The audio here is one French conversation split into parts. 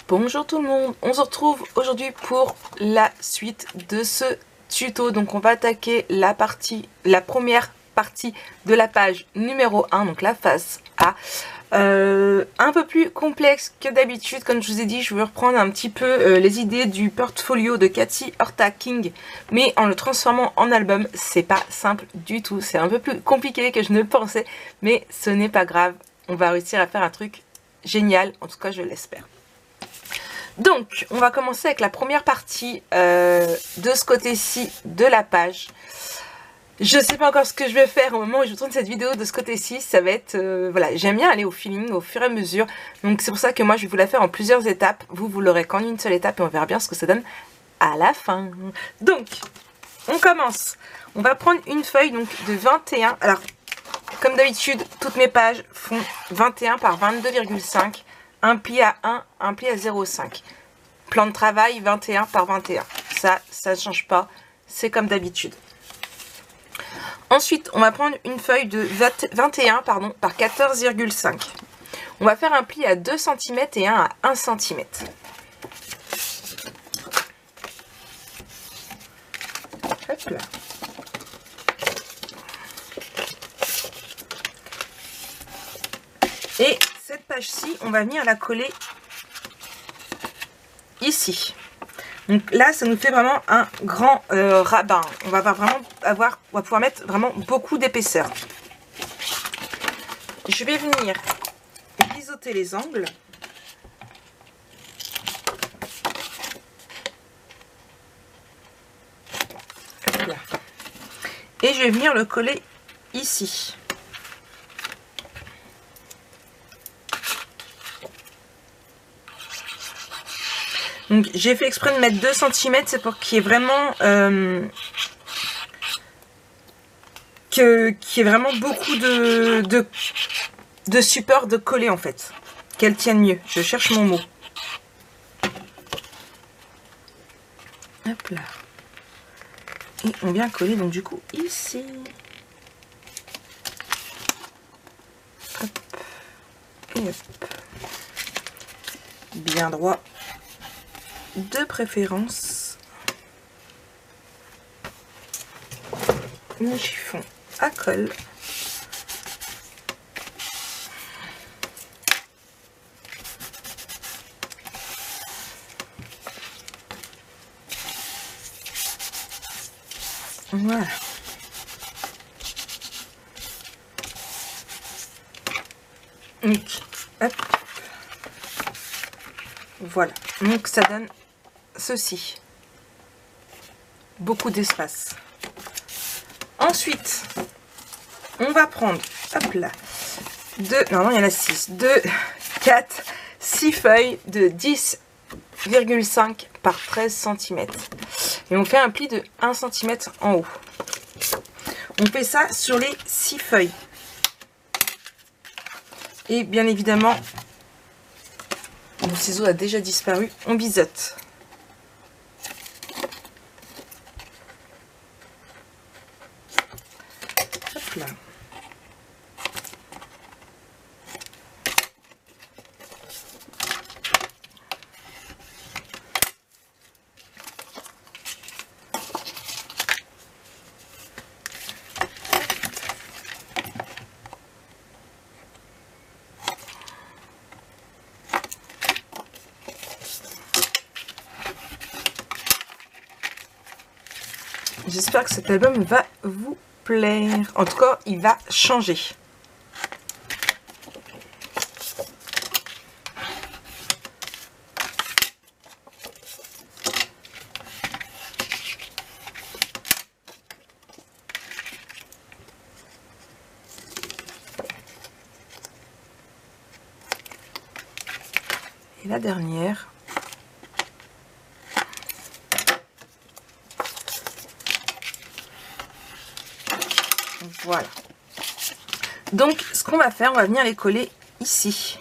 Bonjour tout le monde, on se retrouve aujourd'hui pour la suite de ce tuto. Donc on va attaquer la première partie de la page numéro 1, donc la face A. Un peu plus complexe que d'habitude, comme je vous ai dit, je veux reprendre un petit peu les idées du portfolio de Cathy Horta King, mais en le transformant en album. C'est pas simple du tout, c'est un peu plus compliqué que je ne pensais, mais ce n'est pas grave, on va réussir à faire un truc génial, en tout cas je l'espère. Donc, on va commencer avec la première partie de ce côté-ci de la page. Je sais pas encore ce que je vais faire au moment où je tourne cette vidéo de ce côté-ci. Ça va être, voilà, j'aime bien aller au feeling, au fur et à mesure. Donc c'est pour ça que moi je vais vous la faire en plusieurs étapes. Vous l'aurez qu'en une seule étape et on verra bien ce que ça donne à la fin. Donc, on commence. On va prendre une feuille donc de 21. Alors, comme d'habitude, toutes mes pages font 21 par 22,5. Un pli à 1, un pli à 0,5. Plan de travail 21 par 21. Ça ne change pas. C'est comme d'habitude. Ensuite, on va prendre une feuille de 21 par 14,5. On va faire un pli à 2 cm et un à 1 cm. Hop là. Et cette page-ci, on va venir la coller ici. Donc là, ça nous fait vraiment un grand rabat. On va pouvoir mettre vraiment beaucoup d'épaisseur. Je vais venir biseauter les angles. Là. Et je vais venir le coller ici. Donc j'ai fait exprès de mettre 2 cm, c'est pour qu'il y ait vraiment beaucoup de support de coller en fait. Qu'elle tienne mieux. Je cherche mon mot. Hop là. Et on vient coller donc du coup ici. Hop. Et hop. Bien droit. De préférence, mon chiffon à colle. Voilà. Donc, hop. Voilà. Donc ça donne ceci. Beaucoup d'espace. Ensuite, on va prendre, hop là, non, il y en a 6. 2, 4, 6 feuilles de 10,5 par 13 cm. Et on fait un pli de 1 cm en haut. On fait ça sur les 6 feuilles. Et bien évidemment, mon ciseau a déjà disparu, on biseaute. Hop là. J'espère que cet album va vous plaire. En tout cas, il va changer. Et la dernière. Voilà. Donc, ce qu'on va faire, on va venir les coller ici.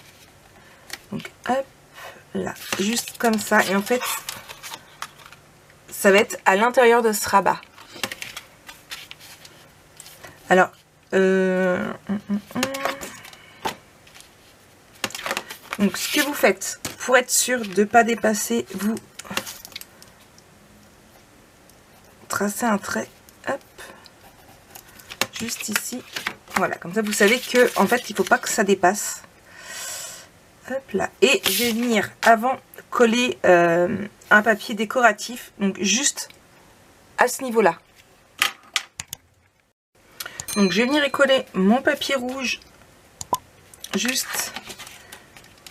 Donc, hop, là, juste comme ça. Et en fait, ça va être à l'intérieur de ce rabat. Alors, donc ce que vous faites pour être sûr de ne pas dépasser, vous tracez un trait, hop, juste ici. Voilà, comme ça vous savez que en fait il ne faut pas que ça dépasse. Hop là. Et je vais venir avant coller un papier décoratif, donc juste à ce niveau-là. Donc je vais venir y coller mon papier rouge juste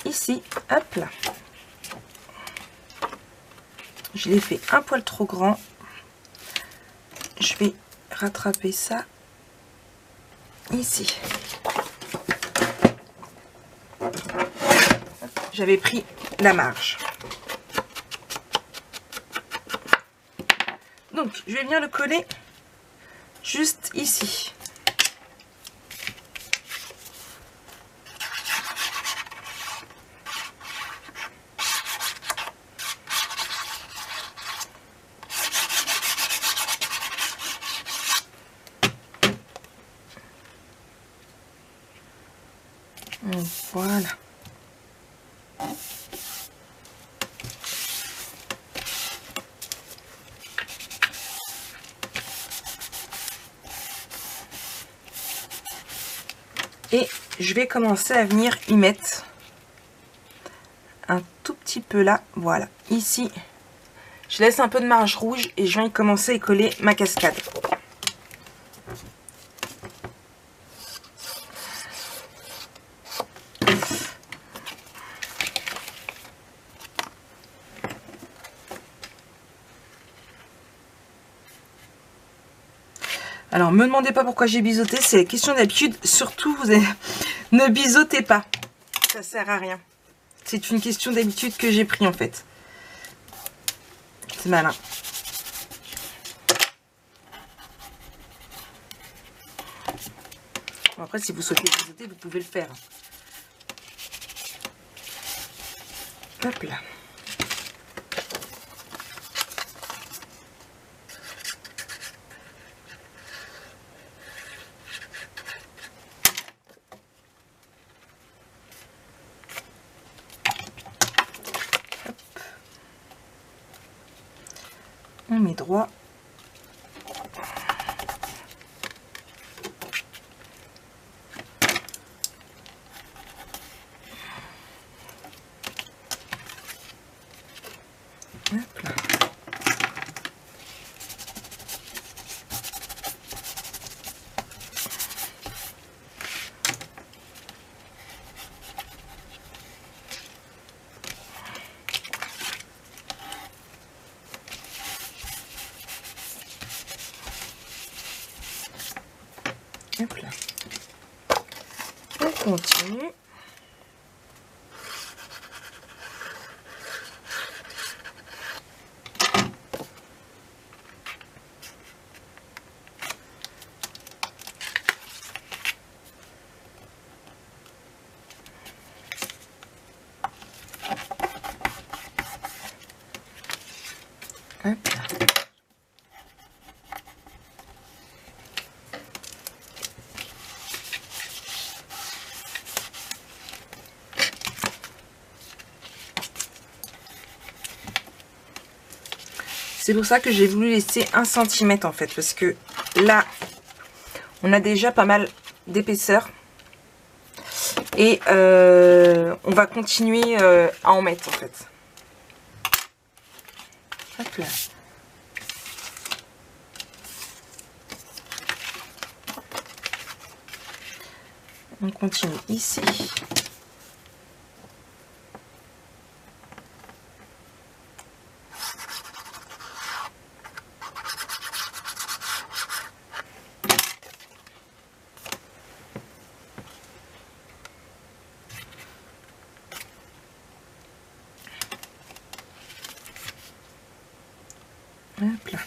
ici, hop là. Je l'ai fait un poil trop grand. Je vais rattraper ça ici. J'avais pris la marge. Donc je vais venir le coller juste ici. Voilà. Et je vais commencer à venir y mettre un tout petit peu là, voilà, ici. Je laisse un peu de marge rouge et je viens y commencer à y coller ma cascade. Alors, me demandez pas pourquoi j'ai biseauté, c'est la question d'habitude. Surtout, ne biseautez pas. Ça sert à rien. C'est une question d'habitude que j'ai pris en fait. C'est malin. Bon, après, si vous souhaitez biseauter, vous pouvez le faire. Hop là. On met droit. Hop là. Hop là. On continue. Hop là. C'est pour ça que j'ai voulu laisser 1 cm en fait, parce que là, on a déjà pas mal d'épaisseur. Et on va continuer à en mettre en fait. Hop là. On continue ici. Hop là.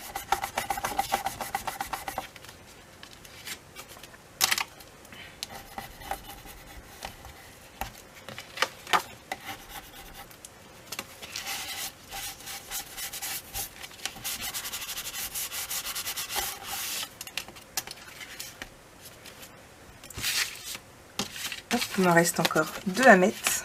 Hop, il m'en reste encore 2 à mettre.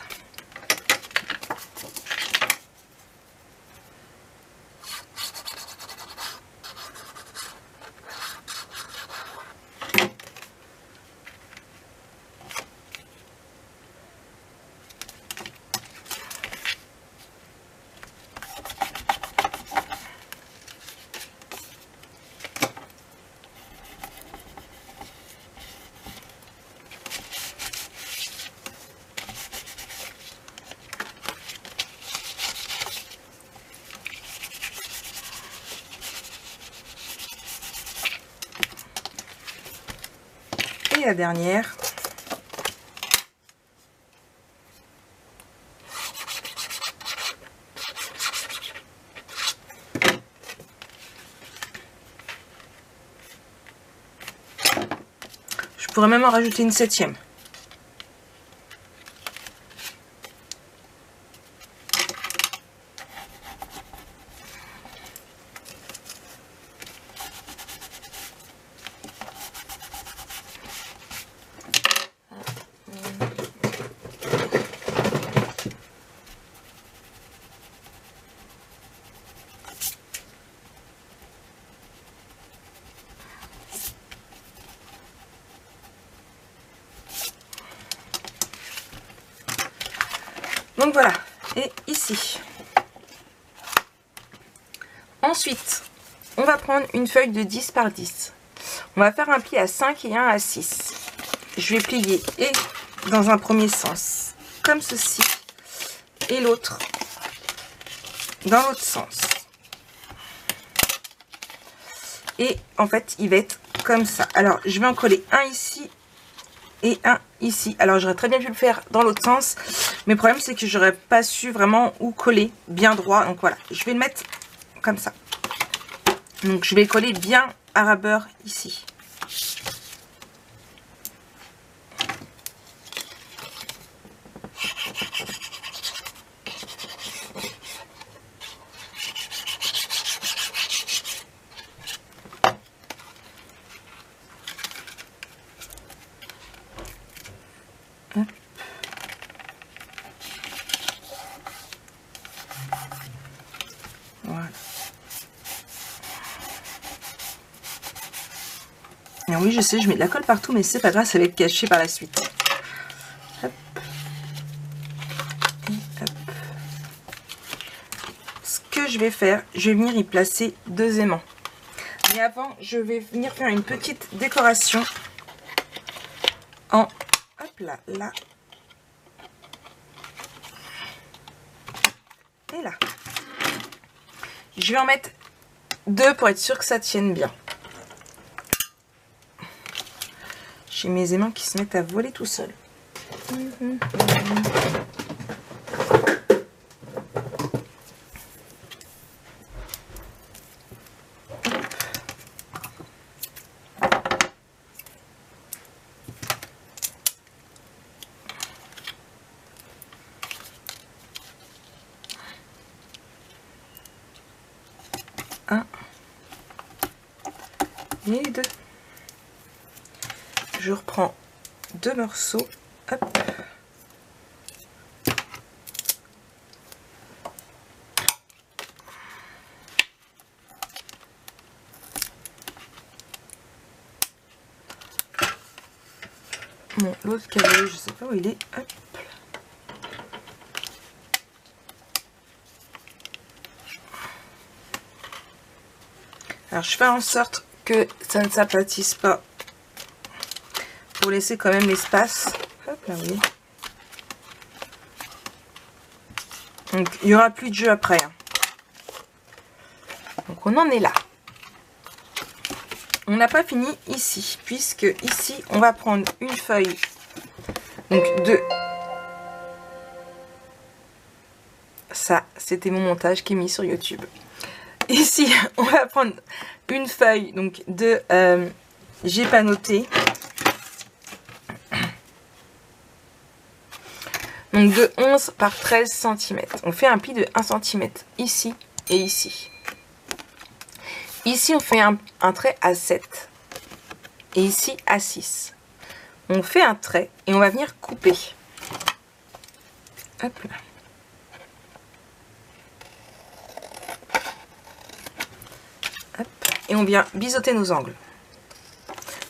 Et la dernière. Je pourrais même en rajouter une 7e. Donc voilà, et ici. Ensuite, on va prendre une feuille de 10 par 10. On va faire un pli à 5 et un à 6. Je vais plier et dans un premier sens, comme ceci, et l'autre dans l'autre sens. Et en fait, il va être comme ça. Alors, je vais en coller un ici et un ici. Alors, j'aurais très bien pu le faire dans l'autre sens. Mais le problème, c'est que j'aurais pas su vraiment où coller bien droit. Donc voilà, je vais le mettre comme ça. Donc, je vais coller bien à ras beurre ici. Hop. Voilà. Et oui, je sais, je mets de la colle partout, mais c'est pas grave, ça va être caché par la suite. Hop. Et hop. Ce que je vais faire, je vais venir y placer 2 aimants. Mais avant, je vais venir faire une petite décoration en, hop là, là, et là. Je vais en mettre 2 pour être sûr que ça tienne bien. J'ai mes aimants qui se mettent à voler tout seuls. Un et 2. Je reprends 2 morceaux. Hop. Bon, l'autre cavalier, je sais pas où il est. Hop. Alors, je fais en sorte que ça ne s'aplatisse pas pour laisser quand même l'espace. Hop là, oui. Donc, il n'y aura plus de jeu après. Hein. Donc, on en est là. On n'a pas fini ici, puisque ici, on va prendre une feuille. Donc, de... Ça, c'était mon montage qui est mis sur YouTube. Ici, on va prendre une feuille donc de... j'ai pas noté. Donc de 11 par 13 cm. On fait un pli de 1 cm ici et ici. Ici, on fait un trait à 7. Et ici, à 6. On fait un trait et on va venir couper. Hop là. Hop. Et on vient biseauter nos angles.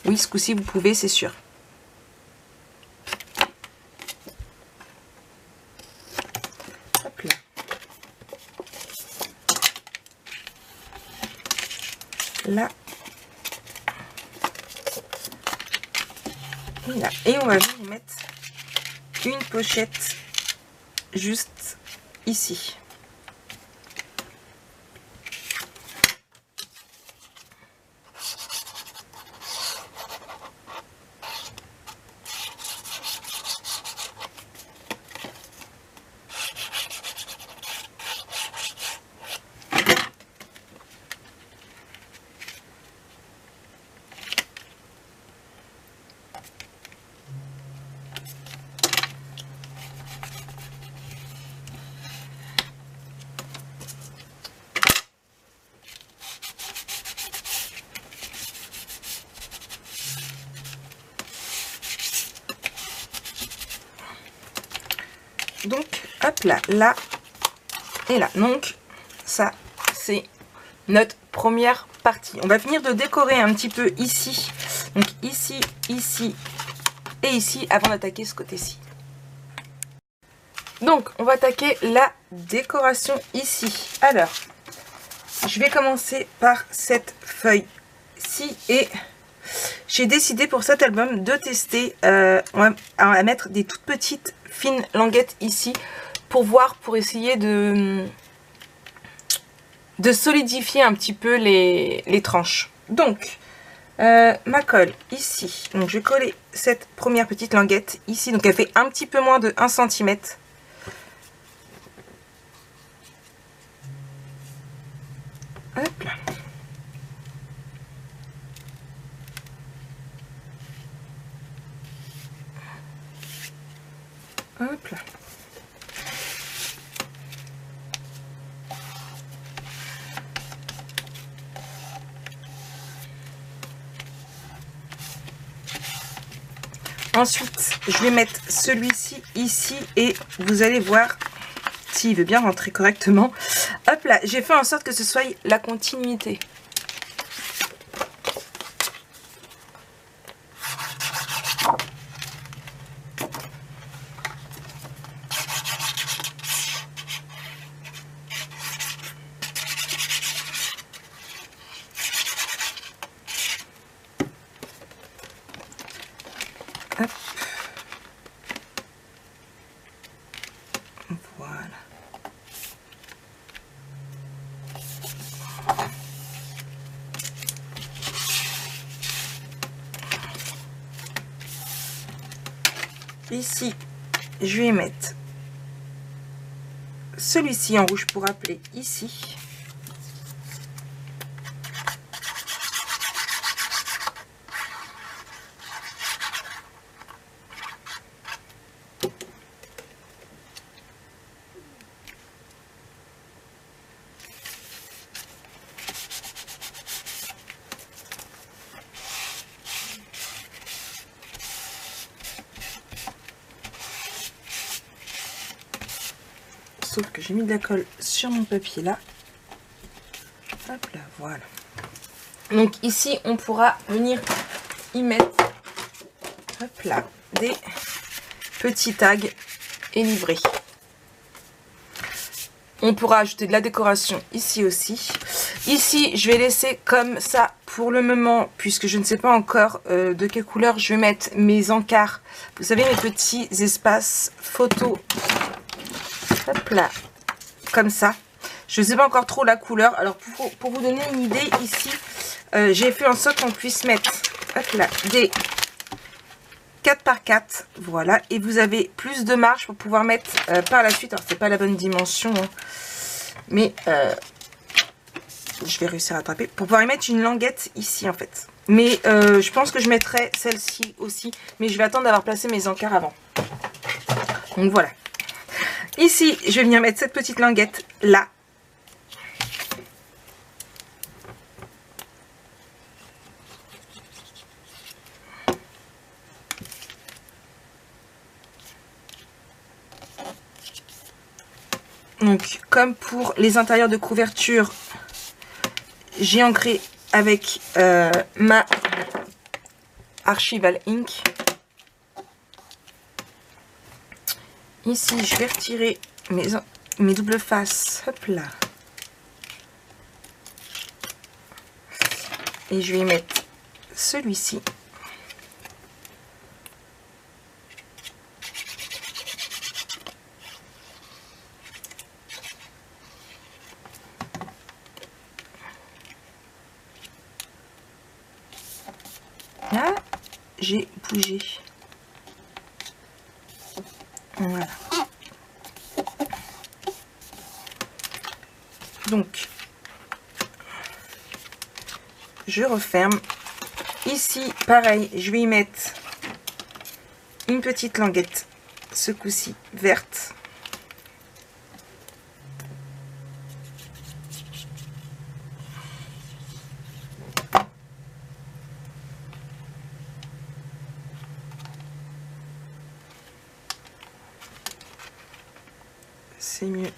Oui, ce coup-ci, vous pouvez, c'est sûr. Hop là. Là. Et là. Et on va venir mettre une pochette juste ici. Donc, hop là, là et là. Donc, ça, c'est notre première partie. On va finir de décorer un petit peu ici. Donc, ici, ici et ici avant d'attaquer ce côté-ci. Donc, on va attaquer la décoration ici. Alors, je vais commencer par cette feuille-ci et j'ai décidé pour cet album de tester, on va mettre des toutes petites fines languettes ici pour voir, pour essayer de solidifier un petit peu les tranches. Donc, ma colle ici, donc je vais coller cette première petite languette ici, donc elle fait un petit peu moins de 1 cm. Hop là. Hop là. Ensuite, je vais mettre celui-ci ici et vous allez voir s'il veut bien rentrer correctement. Hop là, j'ai fait en sorte que ce soit la continuité. Hop. Voilà. Ici, je vais mettre celui-ci en rouge pour appeler ici. Sauf que j'ai mis de la colle sur mon papier là. Hop là, voilà. Donc ici, on pourra venir y mettre, hop là, des petits tags et livrés. On pourra ajouter de la décoration ici aussi. Ici, je vais laisser comme ça pour le moment, puisque je ne sais pas encore de quelle couleur je vais mettre mes encarts. Vous savez, mes petits espaces photos. Hop là, comme ça. Je ne sais pas encore trop la couleur. Alors, pour vous donner une idée, ici, j'ai fait en sorte qu'on puisse mettre, hop là, des 4 par 4. Voilà. Et vous avez plus de marge pour pouvoir mettre par la suite. Alors, c'est pas la bonne dimension, hein, mais je vais réussir à attraper. Pour pouvoir y mettre une languette ici, en fait. Mais je pense que je mettrai celle-ci aussi. Mais je vais attendre d'avoir placé mes encarts avant. Donc, voilà. Ici, je vais venir mettre cette petite languette là. Donc, comme pour les intérieurs de couverture, j'ai ancré avec ma Archival Ink. Ici, je vais retirer mes doubles faces. Hop là. Et je vais mettre celui-ci. Là, j'ai bougé. Voilà. Donc, je referme. Ici, pareil, je vais y mettre une petite languette, ce coup-ci verte. c'est mieux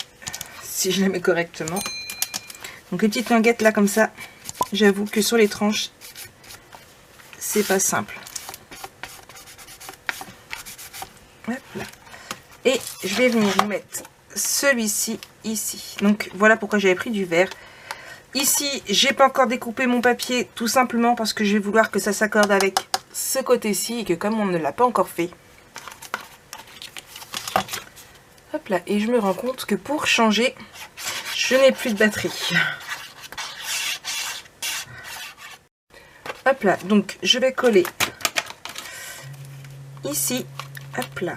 si je la mets correctement. Donc les petites languettes là comme ça, j'avoue que sur les tranches, c'est pas simple. Hop là. Et je vais venir mettre celui-ci ici. Donc voilà pourquoi j'avais pris du vert. Ici, j'ai pas encore découpé mon papier, tout simplement parce que je vais vouloir que ça s'accorde avec ce côté-ci et que comme on ne l'a pas encore fait. Hop là, et je me rends compte que pour changer, je n'ai plus de batterie. Hop là, donc je vais coller ici. Hop là,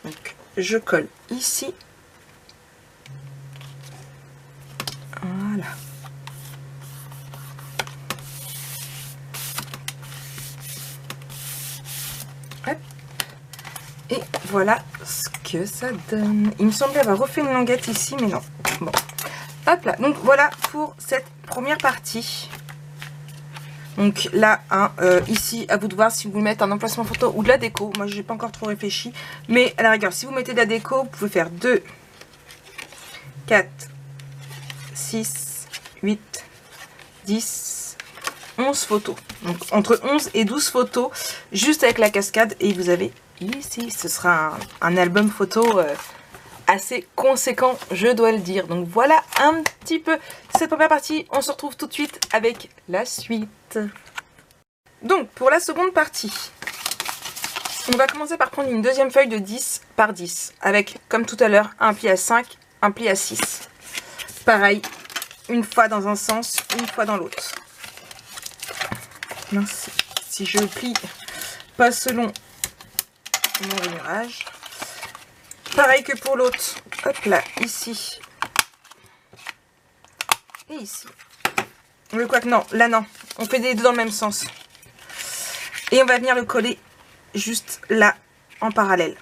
donc je colle ici. Voilà. Hop. Et voilà ce que ça donne. Il me semblait avoir refait une languette ici, mais non. Bon. Hop là. Donc voilà pour cette première partie. Donc là, hein, ici, à vous de voir si vous mettez un emplacement photo ou de la déco. Moi, je n'ai pas encore trop réfléchi. Mais à la rigueur, si vous mettez de la déco, vous pouvez faire 2, 4, 6, 8, 10, 11 photos. Donc entre 11 et 12 photos, juste avec la cascade. Et vous avez ici, ce sera un album photo assez conséquent, je dois le dire. Donc voilà un petit peu cette première partie. On se retrouve tout de suite avec la suite. Donc pour la seconde partie, on va commencer par prendre une deuxième feuille de 10 par 10 avec, comme tout à l'heure, un pli à 5, un pli à 6. Pareil, une fois dans un sens, une fois dans l'autre. Si je plie pas selon mon rainurage. Pareil que pour l'autre. Hop là, ici. Et ici. Mais quoi que non, là non. On fait les deux dans le même sens. Et on va venir le coller juste là, en parallèle.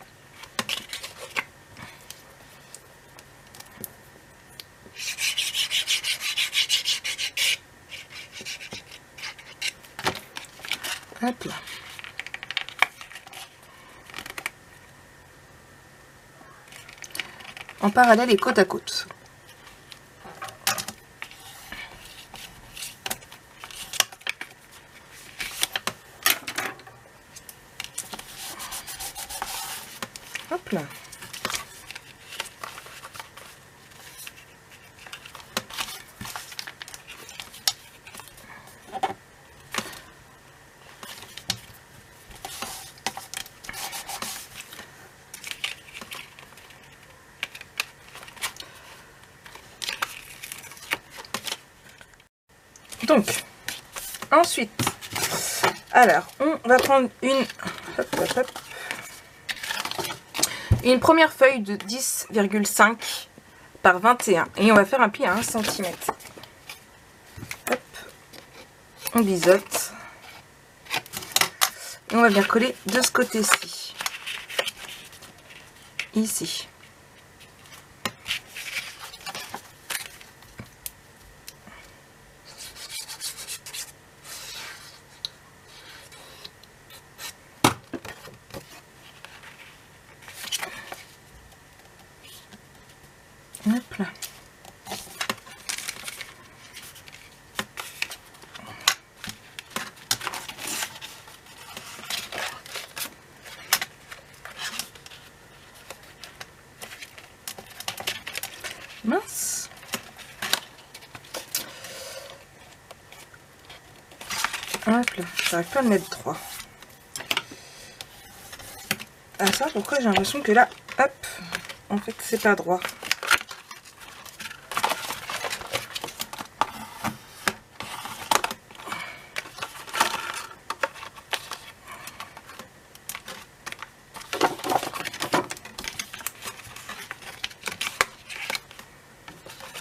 Hop là. En parallèle et côte à côte. Hop là. Donc, ensuite, alors, on va prendre une première feuille de 10,5 par 21 et on va faire un pli à 1 cm. Hop, on biseaute et on va venir coller de ce côté-ci, ici. Hop là. Mince. Hop là, j'arrive pas à le mettre droit. Ah ça, pourquoi j'ai l'impression que là, hop, en fait c'est pas droit.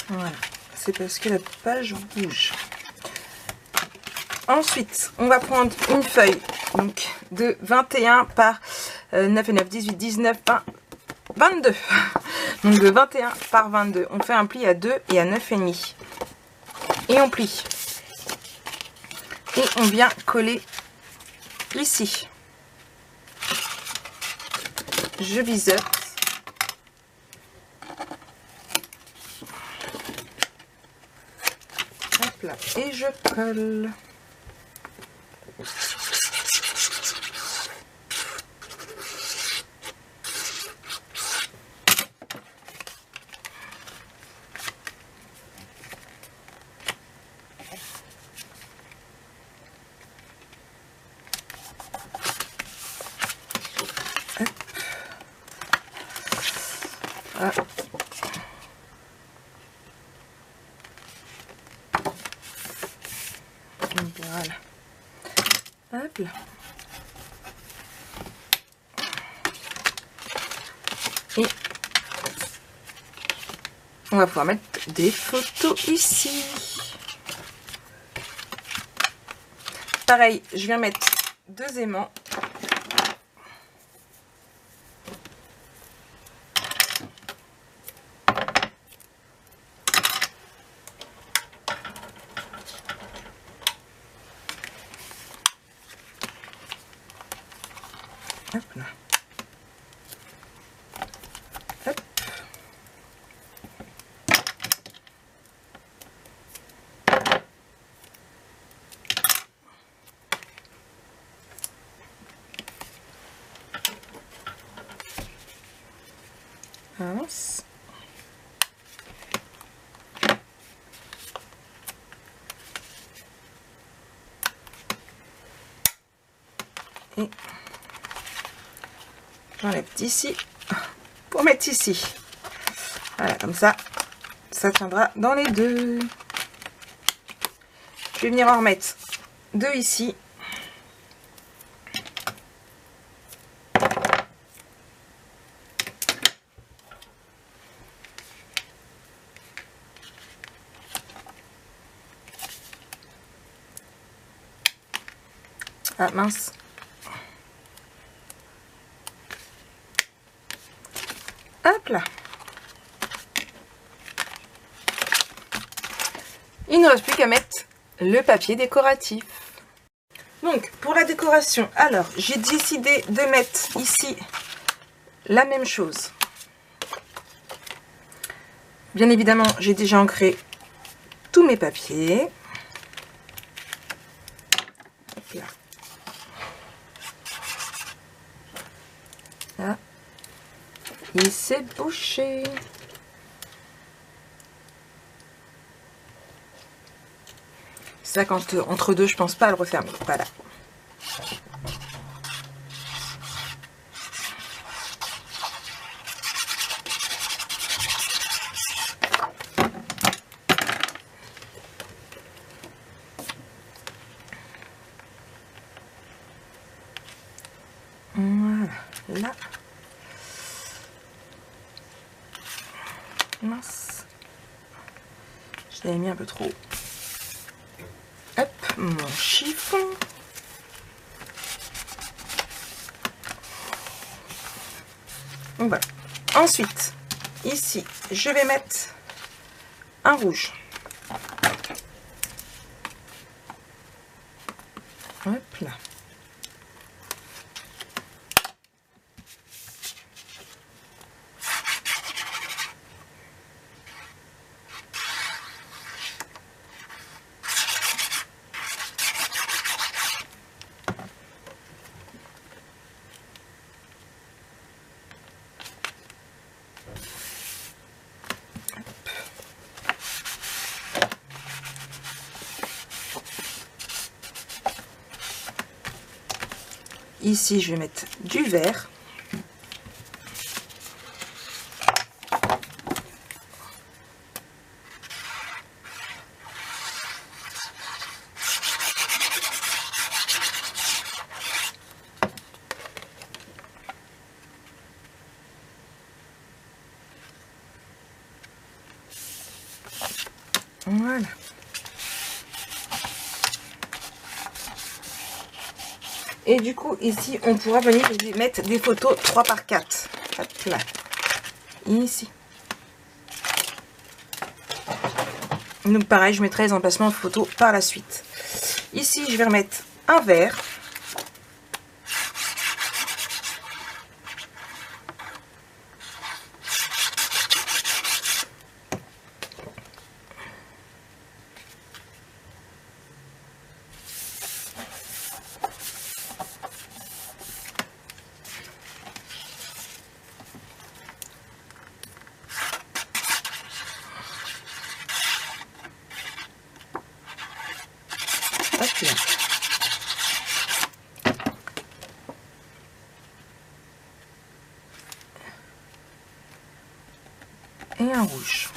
Voilà, c'est parce que la page bouge. Ensuite, on va prendre une feuille donc de 21 par 9 et 9, 18, 19, 20, 22. Donc de 21 par 22. On fait un pli à 2 et à 9,5. Et on plie. Et on vient coller ici. Je biseaute. et je colle. Ah. Voilà. Hop là. Et on va pouvoir mettre des photos ici. Pareil, je viens mettre 2 aimants. Hop là. Hop. Mince. Et j'enlève d'ici pour mettre ici. Voilà, comme ça, ça tiendra dans les deux. Je vais venir en remettre 2 ici. Ah mince. Hop là. Il ne reste plus qu'à mettre le papier décoratif. Donc pour la décoration, alors j'ai décidé de mettre ici la même chose. Bien évidemment, j'ai déjà ancré tous mes papiers. Hop là. Là. Il s'est bouché. Ça, quand entre deux, je pense pas à le refermer. Voilà. Voilà. Là. Mince. Je l'avais mis un peu trop. Hop, mon chiffon. Donc voilà. Ensuite, ici, je vais mettre un rouge. Hop là. Ici, je vais mettre du vert. Voilà. Et du coup, ici, on pourra venir mettre des photos 3 par 4. Hop là. Ici. Donc pareil, je mettrai les emplacements de photos par la suite. Ici, je vais remettre un vert. et un rouge.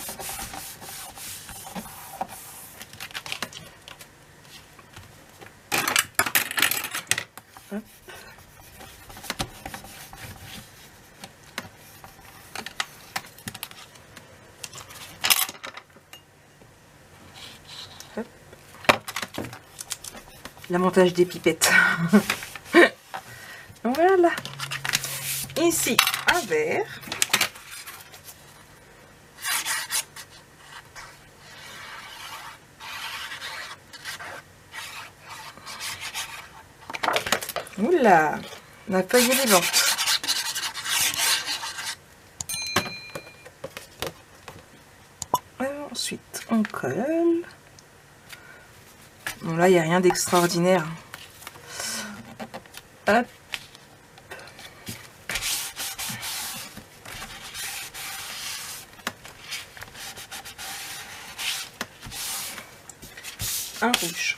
Hop. Hop. L'avantage des pipettes. Voilà. Ici, un verre. Oula, la feuille est vivante. Ensuite, on colle. Bon, là, il n'y a rien d'extraordinaire. Hop. Un rouge.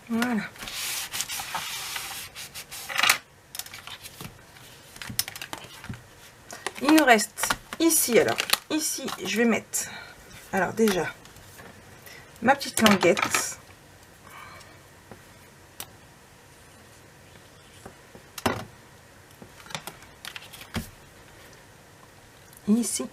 Voilà. Il nous reste ici, alors ici je vais mettre, alors déjà ma petite languette, ici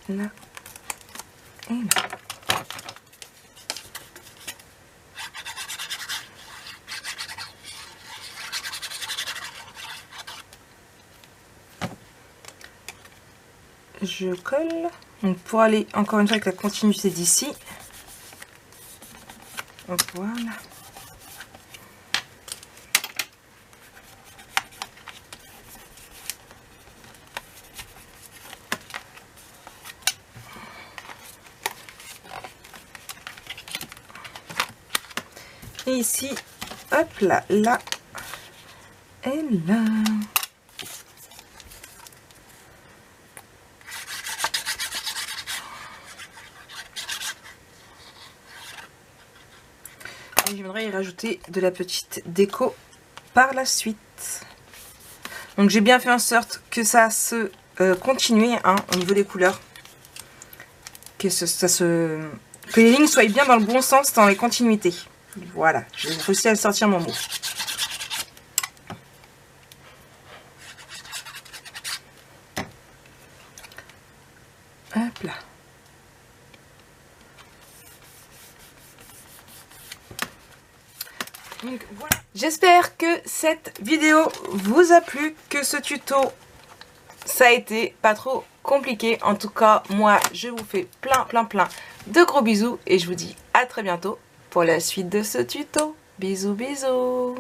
et là et là. Je colle. Donc pour aller encore une fois avec la continuité d'ici. Voilà. Et ici, hop là, là et là. Et je viendrai y rajouter de la petite déco par la suite. Donc j'ai bien fait en sorte que ça se continue hein, au niveau des couleurs. Que les lignes soient bien dans le bon sens dans les continuités. Voilà, j'ai réussi à sortir mon mot. Hop là. Donc voilà. J'espère que cette vidéo vous a plu, que ce tuto, ça a été pas trop compliqué. En tout cas, moi, je vous fais plein de gros bisous et je vous dis à très bientôt pour la suite de ce tuto. Bisous, bisous.